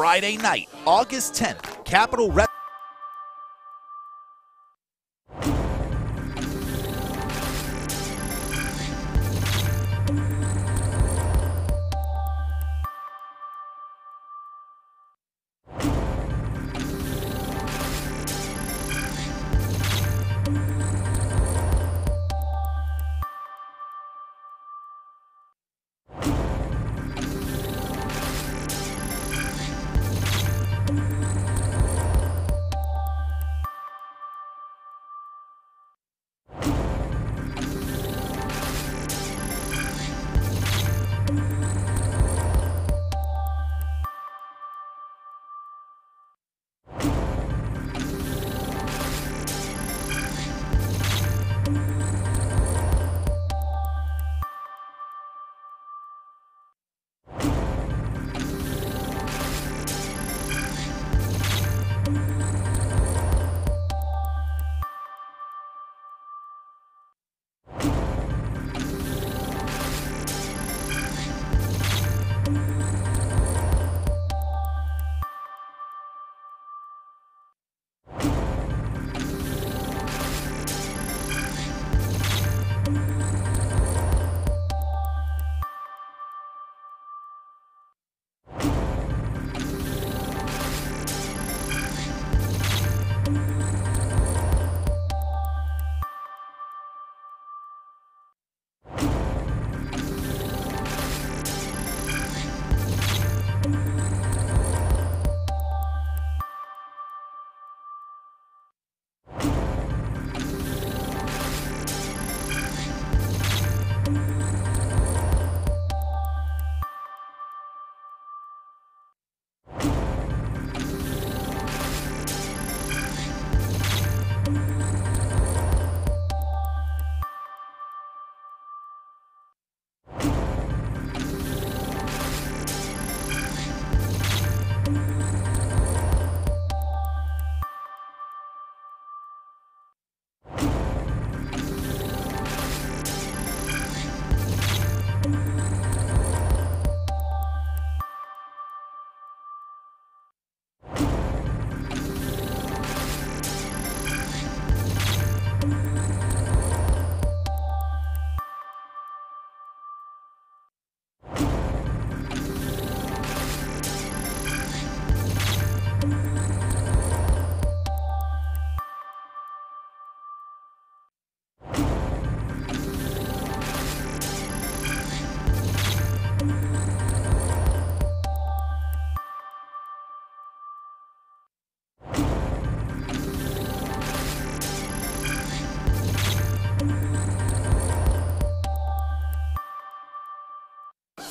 Friday night, August 10th, Capitol Wrestling.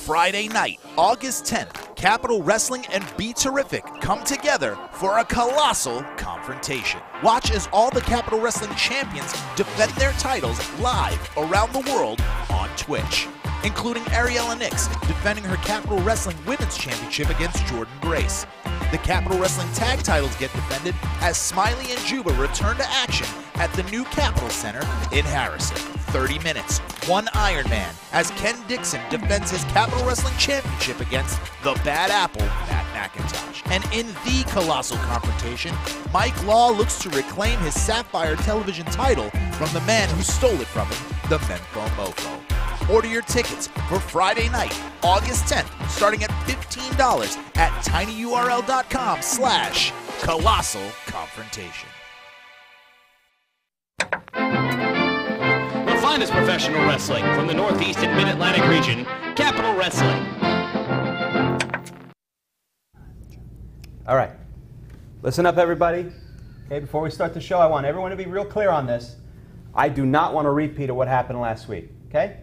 Friday night, August 10th, Capitol Wrestling and Be Terrific come together for a colossal confrontation. Watch as all the Capitol Wrestling champions defend their titles live around the world on Twitch, including Ariella Nix defending her Capitol Wrestling Women's Championship against Jordan Grace. The Capitol Wrestling tag titles get defended as Smiley and Juba return to action at the new Capitol Center in Harrison. 30 minutes, one Iron Man, as Ken Dixon defends his Capitol Wrestling Championship against the Bad Apple, Matt McIntosh. And in the colossal confrontation, Mike Law looks to reclaim his Sapphire television title from the man who stole it from him, the Menfo Mofo. Order your tickets for Friday night, August 10th, starting at $15 at tinyurl.com/colossal confrontation. The finest professional wrestling from the Northeast and Mid-Atlantic region, Capitol Wrestling. All right, listen up everybody. Okay, before we start the show, I want everyone to be real clear on this. I do not want a repeat of what happened last week, okay?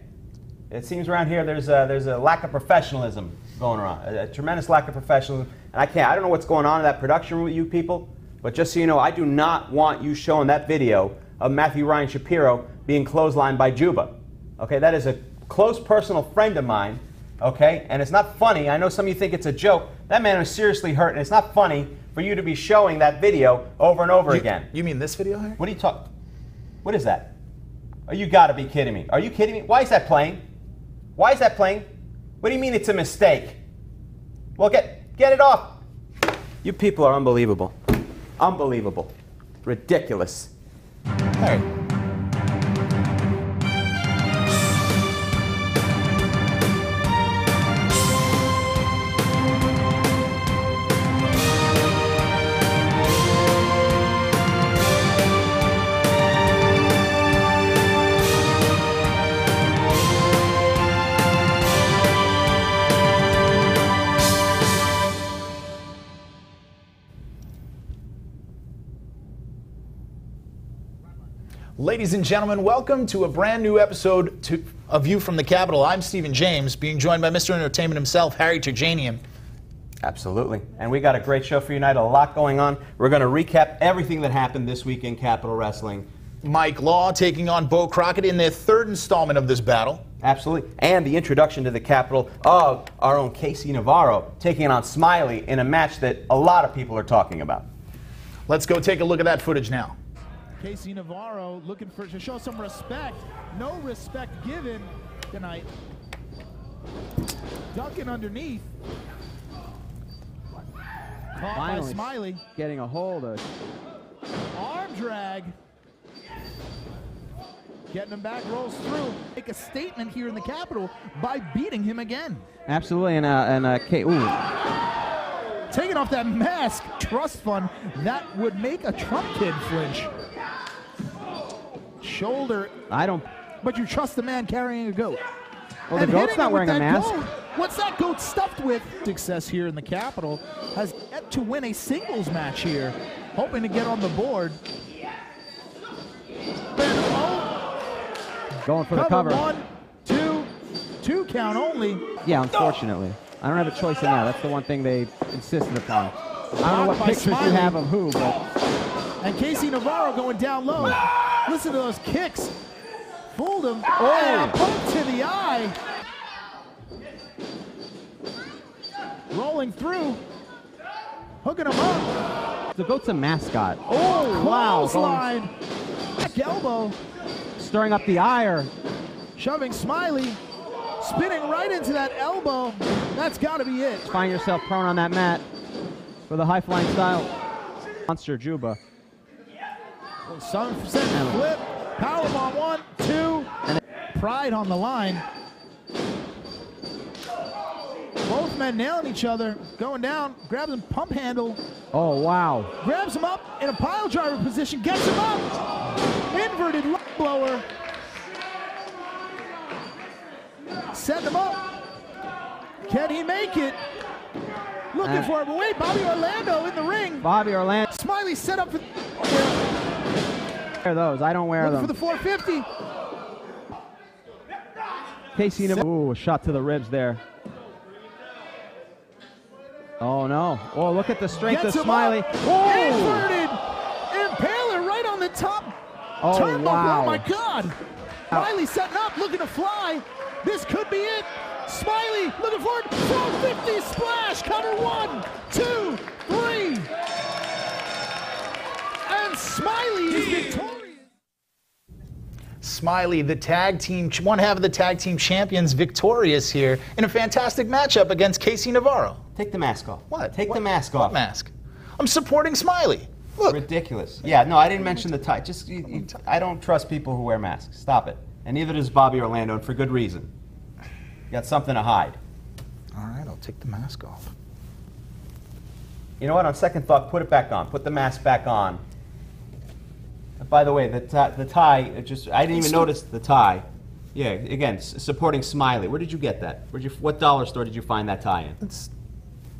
It seems around here there's a lack of professionalism going on, a tremendous lack of professionalism. And I don't know what's going on in that production room with you people, but just so you know, I do not want you showing that video of Matthew Ryan Shapiro being clotheslined by Juba. Okay, that is a close personal friend of mine, okay? And it's not funny. I know some of you think it's a joke. That man is seriously hurt, and it's not funny for you to be showing that video over and over again. You mean this video here? What are you talking? What is that? Oh, you gotta be kidding me. Are you kidding me? Why is that playing? Why is that playing? What do you mean it's a mistake? Well, get it off. You people are unbelievable. Unbelievable. Ridiculous. Harry. Ladies and gentlemen, welcome to a brand new episode of View from the Capitol. I'm Stephen James, being joined by Mr. Entertainment himself, Harry Turjanian. Absolutely. And we got a great show for you tonight, a lot going on. We're going to recap everything that happened this week in Capitol Wrestling. Mike Law taking on Bo Crockett in their third installment of this battle. Absolutely. And the introduction to the Capitol of our own Casey Navarro taking on Smiley in a match that a lot of people are talking about. Let's go take a look at that footage now. Casey Navarro looking to show some respect. No respect given tonight. Ducking underneath. Caught by Smiley. Getting a hold of. Arm drag. Getting him back, rolls through. Make a statement here in the Capitol by beating him again. Absolutely, Taking off that mask, trust fund, that would make a Trump kid flinch. Shoulder. But you trust the man carrying a goat. Well, the goat's not wearing a mask. Goat. What's that goat stuffed with? Success here in the Capitol has yet to win a singles match here. Hoping to get on the board. Going for the cover. 1, 2, 2 count only. Yeah, unfortunately. I don't have a choice in that. That's the one thing they insisted upon. I don't know what pictures you have of who, but... And Casey Navarro going down low. Listen to those kicks. Fooled him. And a poke to the eye. Rolling through. Hooking him up. The goat's a mascot. Oh, wow. Clothesline. Back elbow. Stirring up the ire. Shoving Smiley. Spinning right into that elbow. That's got to be it. Find yourself prone on that mat for the high flying style. Monster Juba. Sunset flip. Powerbomb 1, 2. And pride on the line. Both men nailing each other. Going down. Grabs him. Pump handle. Oh, wow. Grabs him up in a pile driver position. Gets him up. Inverted low blower. Set him up. Can he make it? Looking for it, but wait, Bobby Orlando in the ring. Bobby Orlando. Smiley set up for wear those. I don't wear them. For the 450. Casey Navarro. Ooh, a shot to the ribs there. Oh, no. Oh, look at the strength of Smiley. Oh! Inverted. Impaler right on the top. Oh, turnbuckle. wow. Oh, my God. Smiley setting up, looking to fly. This could be it. Smiley looking for it. 450 splash. Cover 1, 2, 3. And Smiley is victorious. Smiley, the tag team, one half of the tag team champions, victorious here in a fantastic matchup against Casey Navarro. Take the mask off. What? Take the mask What off. mask? I'm supporting Smiley. Look. Ridiculous. Yeah, no, I didn't mention the tie. Just, I don't trust people who wear masks. Stop it. And neither does Bobby Orlando, and for good reason. You got something to hide. All right, I'll take the mask off. You know what? On second thought, put it back on. Put the mask back on. By the way, the tie, I didn't even notice the tie. Yeah, again, supporting Smiley. Where did you get that? What dollar store did you find that tie in? It's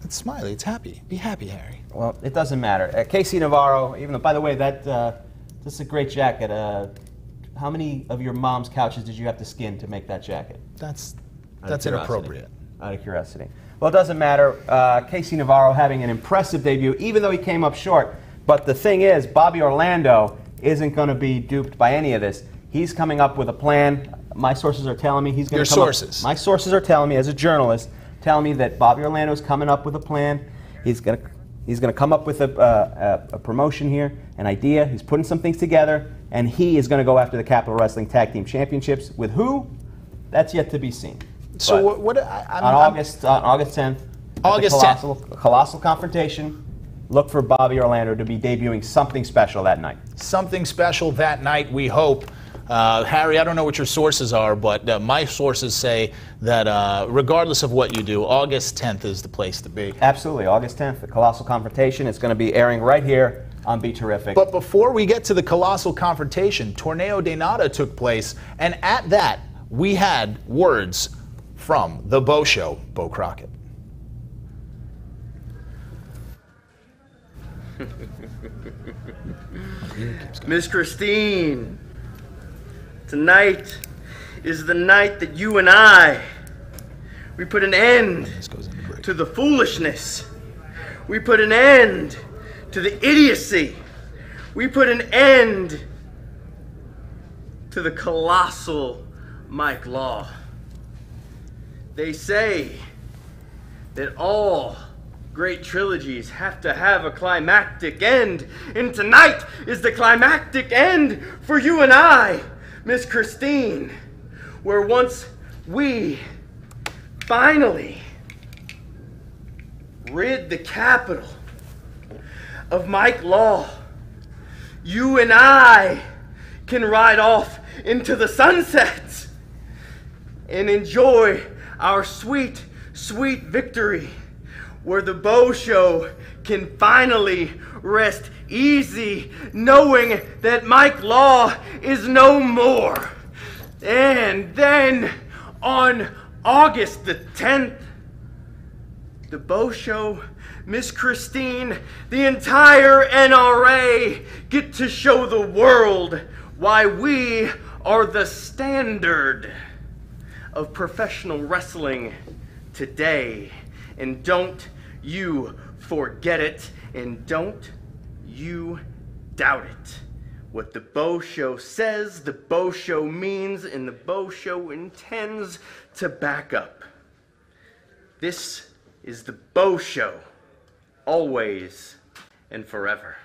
Smiley. It's happy. Be happy, Harry. Well, it doesn't matter. Casey Navarro, even though, by the way, this is a great jacket. How many of your mom's couches did you have to skin to make that jacket? That's inappropriate. Out of curiosity. Well, it doesn't matter. Casey Navarro having an impressive debut, even though he came up short. But the thing is, Bobby Orlando isn't going to be duped by any of this. He's coming up with a plan. My sources are telling me he's going to come sources. My sources are telling me, as a journalist, telling me that Bobby Orlando is coming up with a plan. He's going to come up with a promotion here, an idea. He's putting some things together, and he is going to go after the Capitol Wrestling Tag Team Championships. With who? That's yet to be seen. So on August 10th, August 10th, colossal confrontation. look for Bobby Orlando to be debuting something special that night. Something special that night, we hope. Harry, I don't know what your sources are, but my sources say that regardless of what you do, August 10th is the place to be. Absolutely. August 10th, the Colossal Confrontation. It's going to be airing right here on Be Terrific. But before we get to the Colossal Confrontation, Torneo de Nada took place, and at that, we had words from the Bo Show, Bo Crockett. Miss Christine, tonight is the night that you and we put an end to the foolishness. We put an end to the idiocy. We put an end to the colossal Mike Law. They say that all great trilogies have to have a climactic end, and tonight is the climactic end for you and I, Miss Christine, where once we finally rid the Capitol of Mike Law, you and I can ride off into the sunset and enjoy our sweet, sweet victory, where the Bo Show can finally rest easy knowing that Mike Law is no more. And then on August the 10th, the Bo Show, Miss Christine, the entire NRA get to show the world why we are the standard of professional wrestling today. And don't you forget it, and don't you doubt it. What the Bo Show says, the Bo Show means, and the Bo Show intends to back up. This is the Bo Show, always and forever.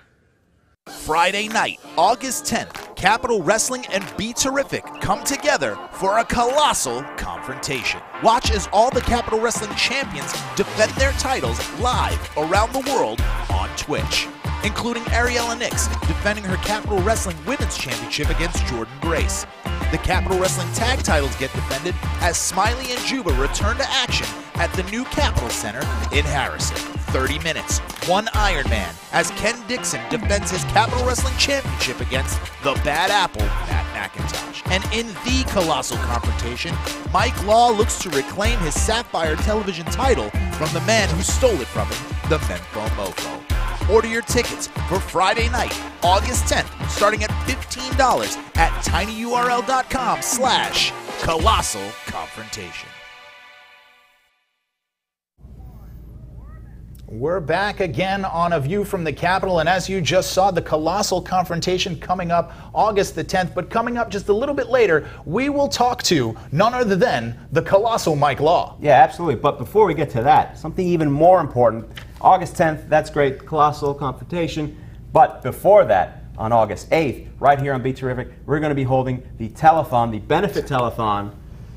Friday night, August 10th, Capitol Wrestling and Be Terrific come together for a colossal confrontation. Watch as all the Capitol Wrestling champions defend their titles live around the world on Twitch, including Ariella Nix defending her Capitol Wrestling Women's Championship against Jordan Grace. The Capitol Wrestling tag titles get defended as Smiley and Juba return to action at the new Capitol Center in Harrison. 30 minutes, one Iron Man, as Ken Dixon defends his Capitol Wrestling Championship against the Bad Apple, Matt McIntosh. And in the Colossal Confrontation, Mike Law looks to reclaim his Sapphire Television title from the man who stole it from him, the Menfo Mofo. Order your tickets for Friday night, August 10th, starting at $15 at tinyurl.com/Colossal Confrontation. We're back again on A View from the Capitol, and as you just saw, the Colossal Confrontation coming up August the 10th, but coming up just a little bit later, we will talk to none other than the Colossal Mike Law. Yeah, absolutely, but before we get to that, something even more important. August 10th, that's great, Colossal Confrontation, but before that, on August 8th, right here on Be Terrific, we're going to be holding the telethon, the benefit telethon,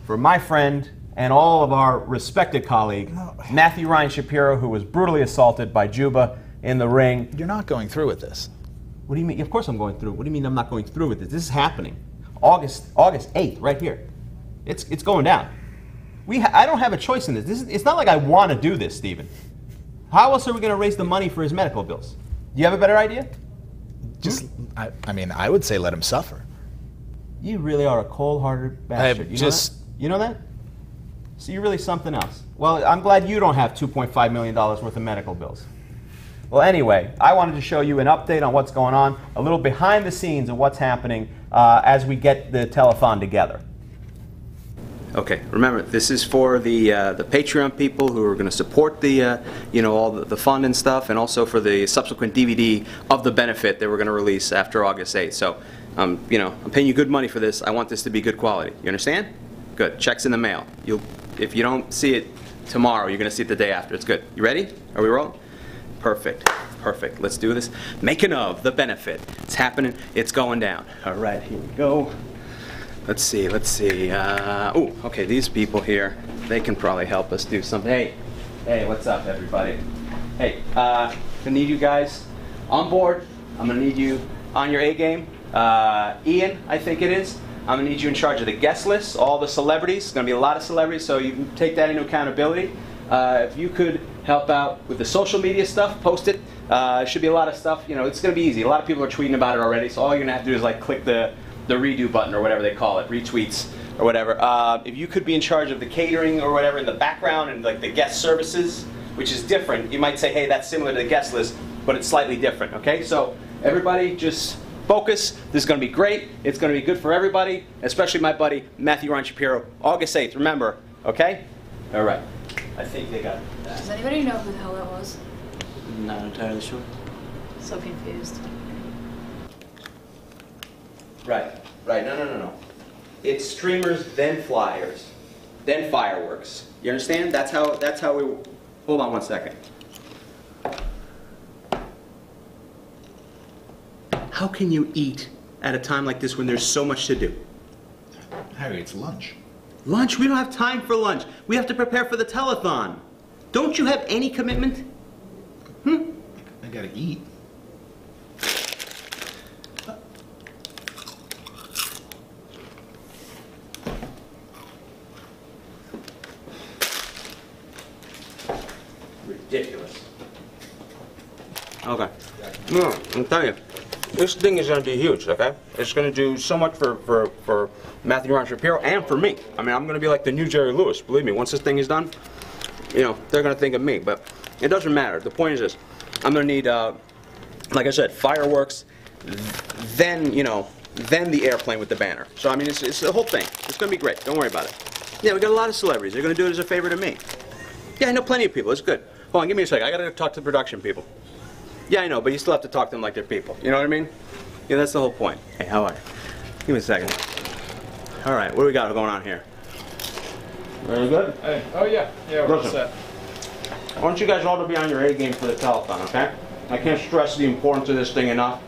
for my friend and all of our respected colleague, Matthew Ryan Shapiro, who was brutally assaulted by Juba in the ring. You're not going through with this. What do you mean? Of course I'm going through. What do you mean I'm not going through with this? This is happening. August 8th, right here. It's going down. I don't have a choice in this. It's not like I want to do this, Stephen. How else are we going to raise the money for his medical bills? Do you have a better idea? I mean, I would say let him suffer. You really are a cold-hearted bastard. You know that? So you're really something else. Well, I'm glad you don't have $2.5 million worth of medical bills. Well, anyway, I wanted to show you an update on what's going on, a little behind the scenes of what's happening as we get the telethon together. Okay, remember, this is for the Patreon people who are going to support the, all the fund and stuff, and also for the subsequent DVD of the benefit that we're going to release after August 8th. So, I'm paying you good money for this. I want this to be good quality. You understand? Good. Check's in the mail. If you don't see it tomorrow, you're going to see it the day after. It's good. You ready? Are we rolling? Perfect. Perfect. Let's do this. Making of the benefit. It's happening. It's going down. All right, here we go. Let's see. Oh, okay, these people here, they can probably help us do something. Hey, what's up, everybody? Hey, gonna need you guys on board. I'm gonna need you on your A game. Ian, I think it is. I'm gonna need you in charge of the guest list, all the celebrities. It's gonna be a lot of celebrities, so you can take that into accountability. If you could help out with the social media stuff, post it. It should be a lot of stuff. You know, it's gonna be easy. A lot of people are tweeting about it already, so all you're gonna have to do is like click the redo button or whatever they call it, retweets or whatever. If you could be in charge of the catering or whatever in the background and like the guest services, which is different. You might say, hey, that's similar to the guest list, but it's slightly different, okay? So everybody just focus. This is going to be great. It's going to be good for everybody, especially my buddy Matthew Ryan Shapiro. August 8th, remember, okay? All right. I think they got that. Does anybody know who the hell that was? Not entirely sure. So confused. Right. No. It's streamers, then flyers, then fireworks. You understand? That's how we... Hold on one second. How can you eat at a time like this when there's so much to do? Harry, it's lunch. Lunch? We don't have time for lunch. We have to prepare for the telethon. Don't you have any commitment? I gotta eat. Ridiculous. Okay. No, I'm telling you, this thing is going to be huge, okay? It's going to do so much for Matthew Ryan Shapiro and for me. I mean, I'm going to be like the new Jerry Lewis. Believe me, once this thing is done, you know, they're going to think of me. But it doesn't matter. The point is this. I'm going to need, like I said, fireworks, then, you know, then the airplane with the banner. So, I mean, it's the whole thing. It's going to be great. Don't worry about it. Yeah, we got a lot of celebrities. They're going to do it as a favor to me. Yeah, I know plenty of people. It's good. Hold on, give me a second. I got to talk to the production people. Yeah, I know, but you still have to talk to them like they're people. You know what I mean? Yeah, that's the whole point. Hey, how are you? Give me a second. All right, what do we got going on here? Very good? Hey. Oh, yeah. Yeah, we're all set. I want you guys all to be on your A game for the telethon, okay? I can't stress the importance of this thing enough.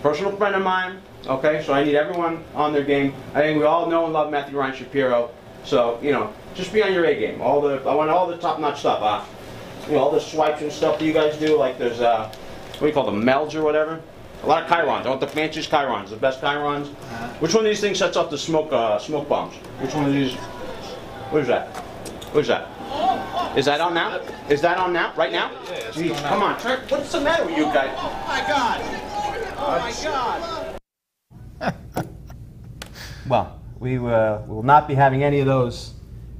Personal friend of mine, okay? So I need everyone on their game. I think we all know and love Matthew Ryan Shapiro. So, you know, just be on your A game. I want all the top-notch stuff. You know, all the swipes and stuff that you guys do, like there's, what do you call them, melds or whatever? A lot of chyrons. I want the fanciest chyrons, the best chyrons. Which one of these things sets off the smoke bombs? Which one of these? What is that? What is that? Is that on now? Is that on now? Right now? Yeah, jeez, come on. What's the matter with you guys? Oh my God! Oh my God! Well, we will not be having any of those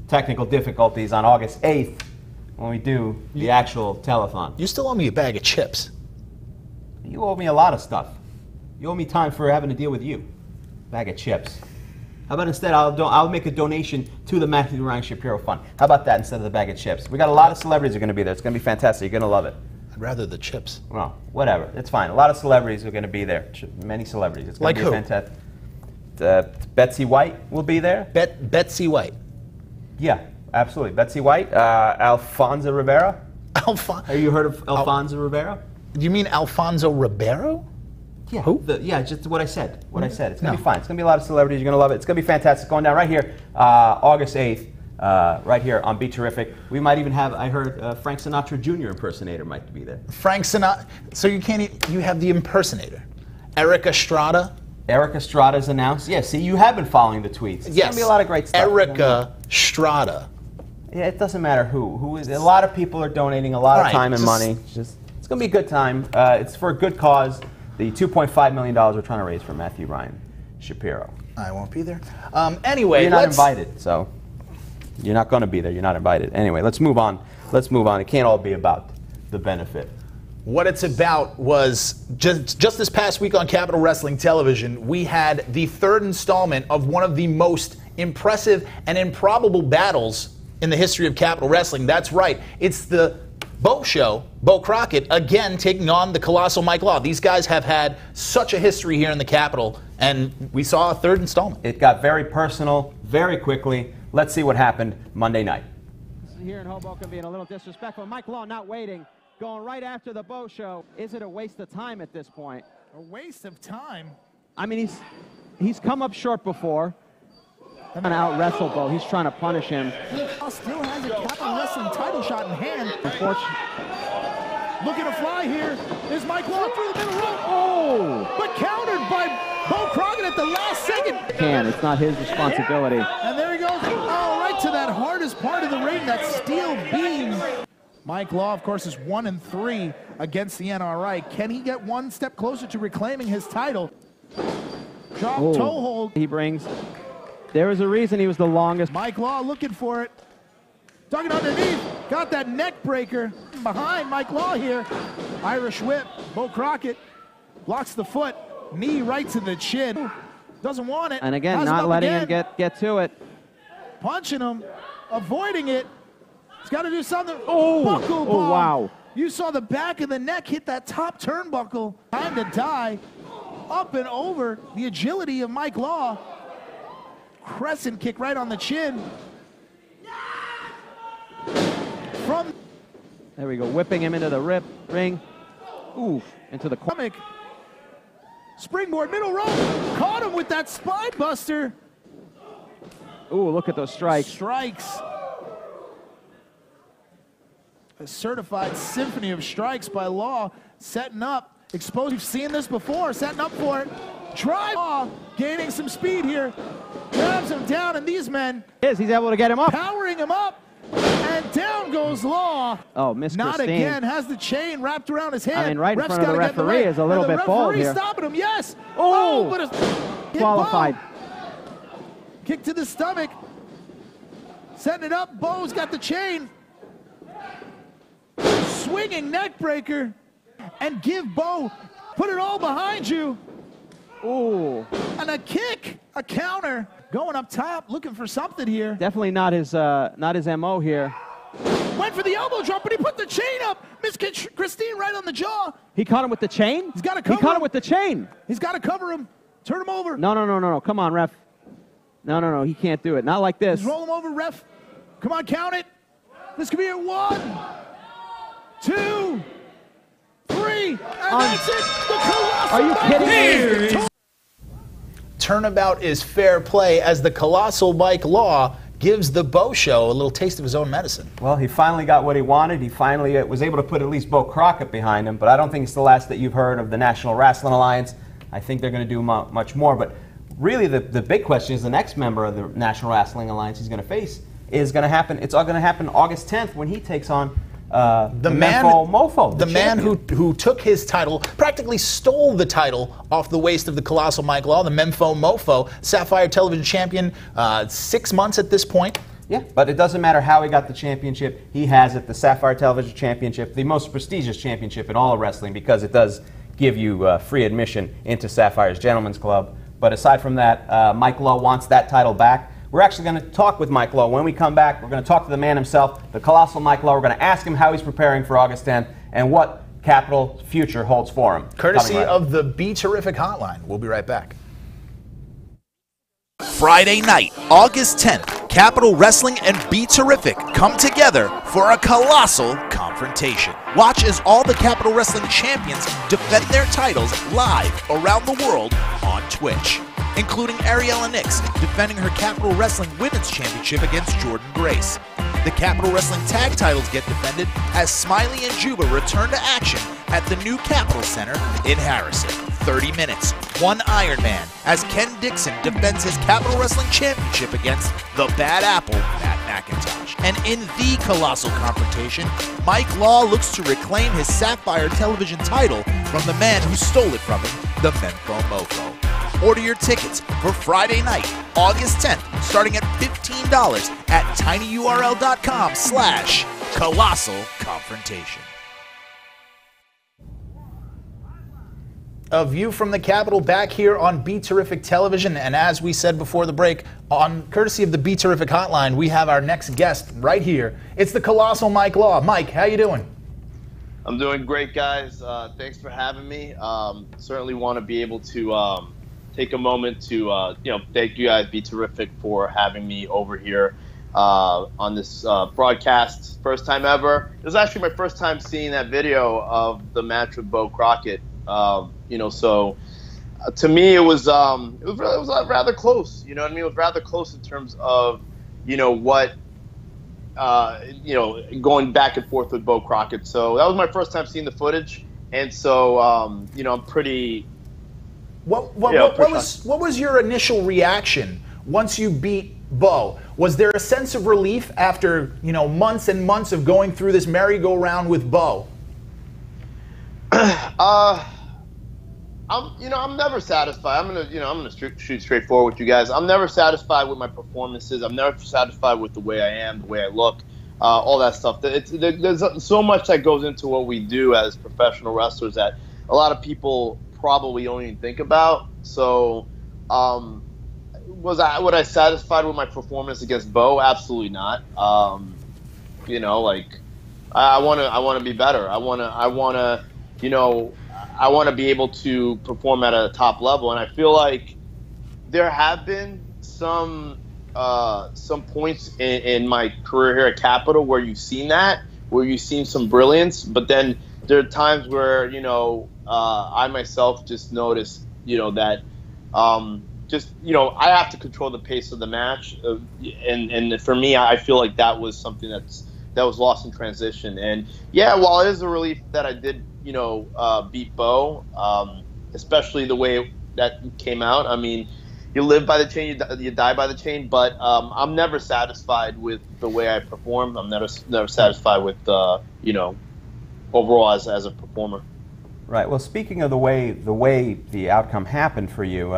technical difficulties on August 8th when we do the actual telethon. You still owe me a bag of chips. You owe me a lot of stuff. You owe me time for having to deal with you. Bag of chips. How about instead I'll make a donation to the Matthew Ryan Shapiro Fund. How about that instead of the bag of chips? We got a lot of celebrities who are going to be there. It's going to be fantastic. You're going to love it. I'd rather the chips. Well, whatever. It's fine. A lot of celebrities are going to be there. Many celebrities. It's going to be fantastic. Betsy White will be there. Betsy White. Yeah, absolutely. Betsy White. Alfonso Ribeiro. Have you heard of Alfonso Ribeiro? Do you mean Alfonso Ribeiro? Yeah. Who? Yeah, just what I said. What I said. It's going to be fine. It's going to be a lot of celebrities. You're going to love it. It's going to be fantastic. Going down right here, August 8th, right here on Be Terrific. We might even have, I heard, Frank Sinatra Jr. impersonator might be there. Frank Sinatra. So you have the impersonator. Eric Estrada. Eric Estrada's announced. Yeah, see, you have been following the tweets. It's going to be a lot of great stuff. Erica Estrada. Yeah, it doesn't matter who is. A lot of people are donating a lot of time and money. It's going to be a good time. It's for a good cause. The $2.5 million we're trying to raise for Matthew Ryan Shapiro. I won't be there. Anyway, you're not invited, so you're not going to be there. You're not invited. Anyway, let's move on. Let's move on. It can't all be about the benefit. What it's about was just this past week on Capitol Wrestling Television, we had the third installment of one of the most impressive and improbable battles in the history of Capitol Wrestling. That's right. It's the Bo Show, Bo Crockett, again taking on the colossal Mike Law. These guys have had such a history here in the Capitol, and we saw a third installment. It got very personal, very quickly. Let's see what happened Monday night. Here in Hoboken being a little disrespectful. Mike Law not waiting, going right after the Bo Show. Is it a waste of time at this point? A waste of time? I mean, he's come up short before. Trying to out-wrestle Bo. He's trying to punish him. Still has a Capitol Wrestling title shot in hand. Unfortunately. Looking to fly here is Mike Law through the middle rope. Oh! But countered by Bo Crockett at the last second. It's not his responsibility. And there he goes. Oh, right to that hardest part of the ring, that steel beam. Mike Law, of course, is 1-3 against the NRI. Can he get one step closer to reclaiming his title? Drop toe hold. He brings. There was a reason he was the longest. Mike Law looking for it. Tugging underneath. Got that neck breaker behind Mike Law here. Irish whip. Bo Crockett blocks the foot. Knee right to the chin. Doesn't want it. And again, not letting him get to it. Punching him. Avoiding it. He's got to do something. Oh, wow. You saw the back of the neck hit that top turnbuckle. Time to die. Up and over. The agility of Mike Law. Crescent kick right on the chin. There we go, whipping him into the ring. Ooh, into the stomach. Springboard, middle rope. Caught him with that spine buster. Ooh, look at those strikes. Strikes. A certified symphony of strikes by Law. Setting up. Exposed. We've seen this before. Setting up for it. Drive. Law gaining some speed here. Grabs him down, and these men. He's able to get him up. Powering him up. And down goes Law. Oh, Miss Not Christine. again. Has the chain wrapped around his hand. I mean, right in Ref's front of the referee is a little bit bold here. The referee stopping him, yes. Oh, but it's qualified. Kick to the stomach. Setting it up. Bo's got the chain. Swinging neck breaker. And give Bo. Put it all behind you. Ooh. And a kick. A counter. Going up top, looking for something here. Definitely not his MO here. Went for the elbow drop, but he put the chain up. Miss Christine right on the jaw. He caught him with the chain? He's got to cover him. He caught him with the chain. He's got to cover him. Turn him over. No. Come on, ref. No. He can't do it. Not like this. Just roll him over, ref. Come on, count it. This could be a 1, 2, 3, and that's it. The Colossal. Are you kidding me? Turnabout is fair play as the Colossal Mike Law gives the Bo Show a little taste of his own medicine. Well, he finally got what he wanted. He finally was able to put at least Bo Crockett behind him, but I don't think it's the last that you've heard of the National Wrestling Alliance. I think they're going to do much more, but really the big question is the next member of the National Wrestling Alliance he's going to face is going to happen. It's all going to happen August 10th when he takes on the man, Mofo, the man who took his title, practically stole the title off the waist of the Colossal Mike Law, the Memphis Mofo, Sapphire Television champion, 6 months at this point. Yeah, but it doesn't matter how he got the championship. He has it, the Sapphire Television Championship, the most prestigious championship in all of wrestling because it does give you free admission into Sapphire's Gentlemen's Club. But aside from that, Mike Law wants that title back. We're actually going to talk with Mike Law. When we come back, we're going to talk to the man himself, the Colossal Mike Law. We're going to ask him how he's preparing for August 10th and what Capitol future holds for him. Courtesy of the Be Terrific Hotline. We'll be right back. Friday night, August 10th, Capitol Wrestling and Be Terrific come together for a colossal confrontation. Watch as all the Capitol Wrestling champions defend their titles live around the world on Twitch, including Ariella Nix defending her Capitol Wrestling Women's Championship against Jordan Grace. The Capitol Wrestling Tag titles get defended as Smiley and Juba return to action at the new Capitol Center in Harrison. 30 minutes, one Iron Man, as Ken Dixon defends his Capitol Wrestling Championship against the Bad Apple, Matt McIntosh. And in the colossal confrontation, Mike Law looks to reclaim his Sapphire Television title from the man who stole it from him, the Memphis Mofo. Order your tickets for Friday night, August 10th, starting at $15 at tinyurl.com/colossal confrontation. A view from the Capitol back here on Be Terrific Television, and as we said before the break, on courtesy of the Be Terrific Hotline, we have our next guest right here. It's the Colossal Mike Law. Mike, how you doing? I'm doing great, guys. Thanks for having me. Certainly want to be able to take a moment to thank you guys, Be Terrific, for having me over here on this broadcast. First time ever. It was actually my first time seeing that video of the match with Bo Crockett. So to me it was rather close. You know what I mean? It was rather close in terms of what you know, going back and forth with Bo Crockett. So that was my first time seeing the footage, and so you know, I'm pretty. What was your initial reaction once you beat Bo? Was there a sense of relief after, you know, months and months of going through this merry-go-round with Bo? I'm never satisfied. I'm gonna shoot straight forward with you guys. I'm never satisfied with my performances. I'm never satisfied with the way I am, the way I look, all that stuff. There's so much that goes into what we do as professional wrestlers that a lot of people probably don't even think about. So, was I satisfied with my performance against Bo? Absolutely not. You know, like I want to be better. I want to, you know, I want to be able to perform at a top level, and I feel like there have been some points in my career here at Capitol where you've seen that, where you've seen some brilliance, but then there are times where, you know, I myself just notice, you know, that just, you know, I have to control the pace of the match, and for me, I feel like that was something that was lost in transition. And yeah, while it is a relief that I did, you know, beat Bo, especially the way that came out. I mean, you live by the chain, you die by the chain. But I'm never satisfied with the way I perform. I'm never satisfied with, you know, overall as a performer. Right. Well, speaking of the way the outcome happened for you,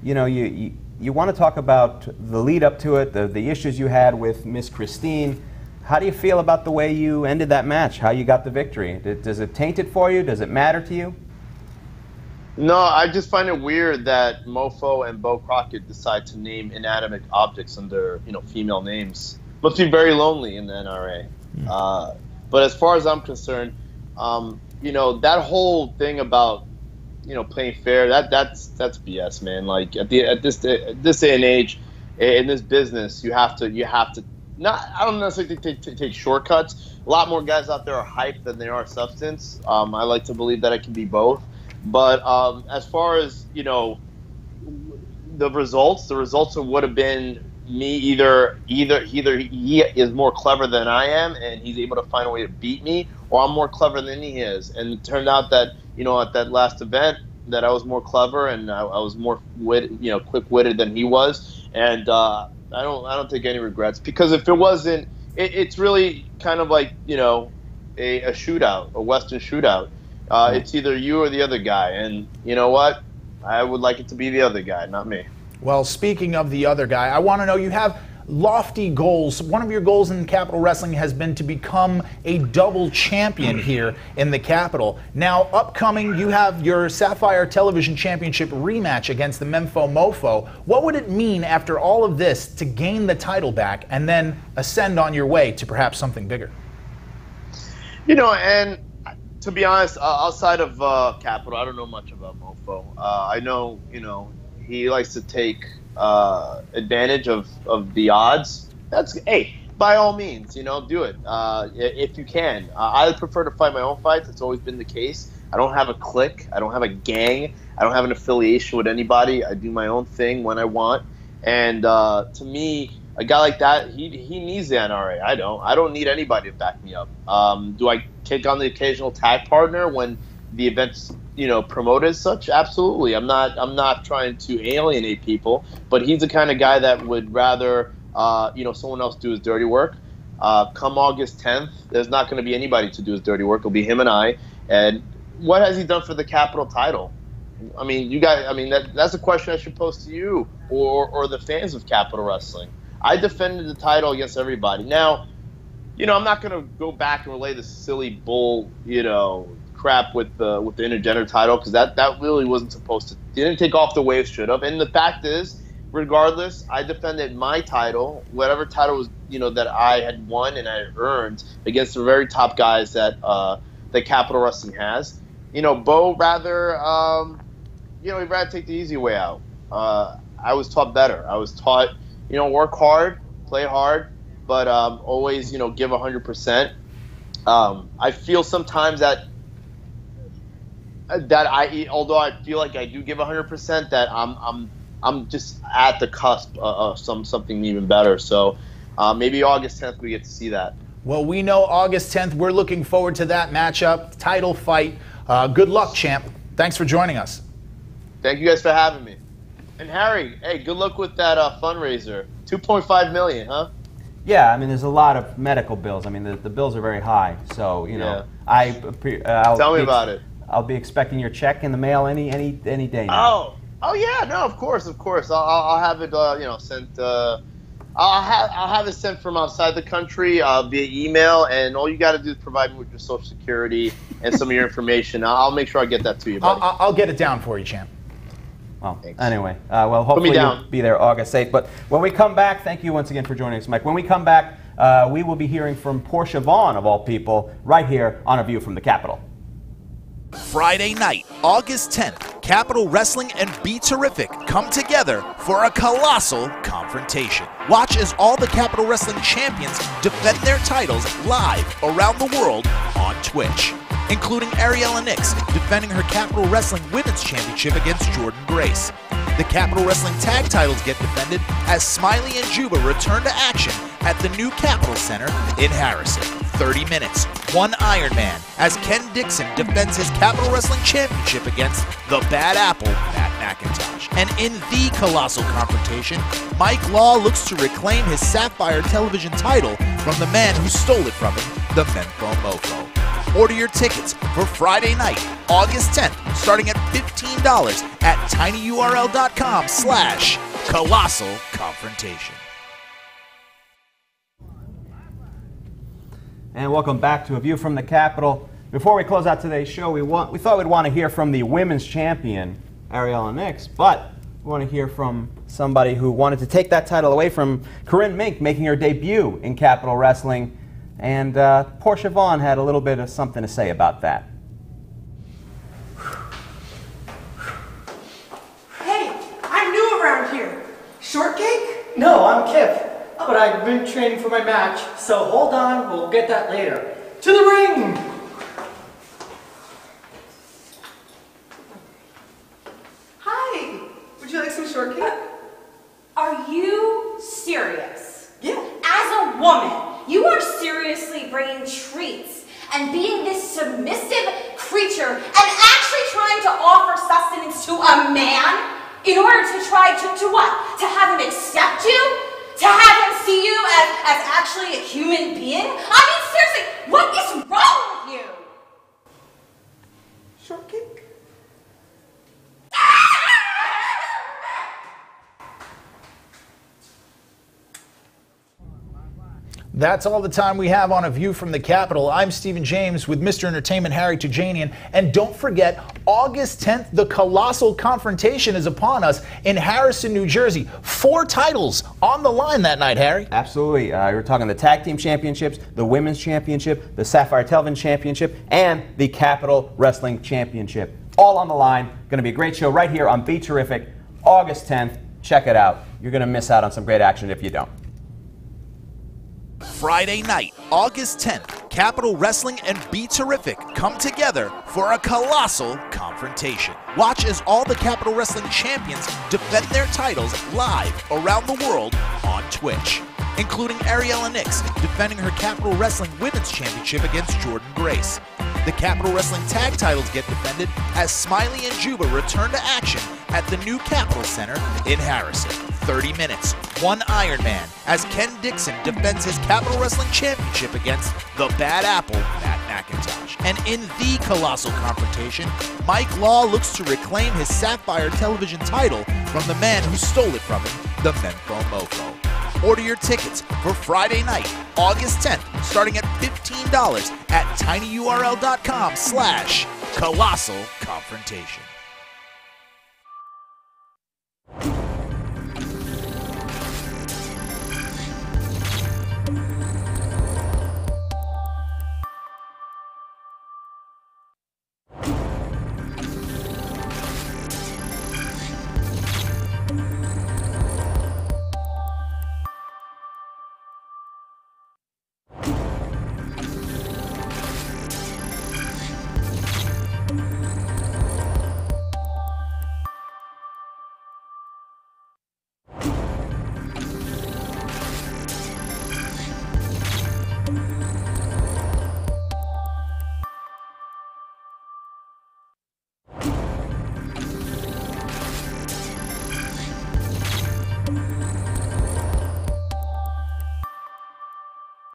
you know, you want to talk about the lead up to it, the issues you had with Miss Christine. How do you feel about the way you ended that match, how you got the victory? Does it taint it for you? Does it matter to you? No, I just find it weird that Mofo and Bo Crockett decide to name inanimate objects under, you know, female names. Must be very lonely in the NRA. But as far as I'm concerned, you know, that whole thing about, you know, playing fair, that's BS, man. Like at this day and age, in this business, you have to. I don't necessarily take shortcuts. A lot more guys out there are hype than they are substance. I like to believe that it can be both. But as far as, you know, the results would have been me either he is more clever than I am and he's able to find a way to beat me, or I'm more clever than he is. And it turned out that, you know, at that last event that I was more clever and I was more quick-witted than he was. And I don't take any regrets, because if it wasn't, it's really kind of like, you know, a shootout, a Western shootout. It's either you or the other guy, and you know what? I would like it to be the other guy, not me. Well, speaking of the other guy, I want to know, you have lofty goals. One of your goals in Capitol Wrestling has been to become a double champion here in the Capitol. Now, upcoming, you have your Sapphire Television Championship rematch against the Memfo Mofo. What would it mean after all of this to gain the title back and then ascend on your way to perhaps something bigger? You know, and to be honest, outside of Capitol, I don't know much about Mofo. I know, you know, he likes to take advantage of the odds. Hey, by all means, you know, do it if you can. I prefer to fight my own fights. It's always been the case. I don't have a clique. I don't have a gang. I don't have an affiliation with anybody. I do my own thing when I want. And to me, a guy like that, he needs the NRA. I don't need anybody to back me up. Do I take on the occasional tag partner when the event's, you know, promoted as such? Absolutely. I'm not trying to alienate people, but he's the kind of guy that would rather you know, someone else do his dirty work. Come August 10th, there's not going to be anybody to do his dirty work. It'll be him and I. And what has he done for the Capitol title? I mean, you guys. I mean, that's a question I should pose to you or the fans of Capitol Wrestling. I defended the title against everybody. Now, you know, I'm not going to go back and relay the silly bull, you know, crap with the intergender title, because that really wasn't supposed to. Didn't take off the way it should have. And the fact is, regardless, I defended my title, whatever title was, you know, that I had won and I had earned against the very top guys that Capitol Wrestling has. You know, Bo rather, you know, he'd rather take the easy way out. I was taught better. I was taught, you know, work hard, play hard, but always, you know, give 100%. I feel sometimes that although I feel like I do give 100%, that I'm just at the cusp of something even better. So maybe August 10th we get to see that. Well, we know August 10th. We're looking forward to that matchup, title fight. Good luck, champ. Thanks for joining us. Thank you guys for having me. And Harry, hey, good luck with that fundraiser. $2.5 million, huh? Yeah, I mean, there's a lot of medical bills. I mean, the bills are very high. So, you know, Tell me about it. I'll be expecting your check in the mail any day now. Oh yeah, no, of course. I'll have it, sent. I'll have it sent from outside the country via email, and all you got to do is provide me with your Social Security and some of your information. I'll make sure I get that to you, buddy. I'll get it down for you, champ. Well, anyway, hopefully you'll be there August 8th. But when we come back, thank you once again for joining us, Mike. When we come back, we will be hearing from Portia Vaughn, of all people, right here on A View from the Capitol. Friday night, August 10th, Capitol Wrestling and Be Terrific come together for a colossal confrontation. Watch as all the Capitol Wrestling champions defend their titles live around the world on Twitch, including Ariella Nix defending her Capitol Wrestling Women's Championship against Jordan Grace. The Capitol Wrestling Tag titles get defended as Smiley and Juba return to action at the new Capitol Center in Harrison. 30 minutes, one Iron Man, as Ken Dixon defends his Capitol Wrestling Championship against the Bad Apple, Matt McIntosh. And in the colossal confrontation, Mike Law looks to reclaim his Sapphire television title from the man who stole it from him, the Menfo Mofo. Order your tickets for Friday night, August 10th, starting at $15 at tinyurl.com/colossal confrontation. And welcome back to A View from the Capitol. Before we close out today's show, we thought we'd want to hear from the women's champion, Ariella Nix, but we want to hear from somebody who wanted to take that title away from Corinne Mink, making her debut in Capitol Wrestling. And Portia Vaughn had a little bit of something to say about that. Hey, I'm new around here. Shortcake? No, I'm Kip. But I've been training for my match, so hold on, we'll get that later. To the ring! Hi, would you like some shortcake? Are you serious? Yeah. As a woman, you are seriously bringing treats and being this submissive creature and actually trying to offer sustenance to a man in order to try to what? To have him accept you? To have him see you as actually a human being? I mean, seriously, what is wrong with you? Shortcake? That's all the time we have on A View from the Capitol. I'm Stephen James with Mr. Entertainment Harry Tujanian. And don't forget, August 10th, the colossal confrontation is upon us in Harrison, New Jersey. 4 titles on the line that night, Harry. Absolutely. We're talking the Tag Team Championships, the Women's Championship, the Sapphire Television Championship, and the Capitol Wrestling Championship. All on the line. Going to be a great show right here on Be Terrific, August 10th. Check it out. You're going to miss out on some great action if you don't. Friday night, August 10th, Capitol Wrestling and Be Terrific come together for a colossal confrontation. Watch as all the Capitol Wrestling champions defend their titles live around the world on Twitch, including Ariella Nix defending her Capitol Wrestling Women's Championship against Jordan Grace. The Capitol Wrestling Tag titles get defended as Smiley and Juba return to action at the new Capitol Center in Harrison. 30 minutes, one Iron Man, as Ken Dixon defends his Capitol Wrestling Championship against the Bad Apple, Matt McIntosh. And in the colossal confrontation, Mike Law looks to reclaim his Sapphire television title from the man who stole it from him, the Menfo Mofo. Order your tickets for Friday night, August 10th, starting at $15 at tinyurl.com/colossal confrontation.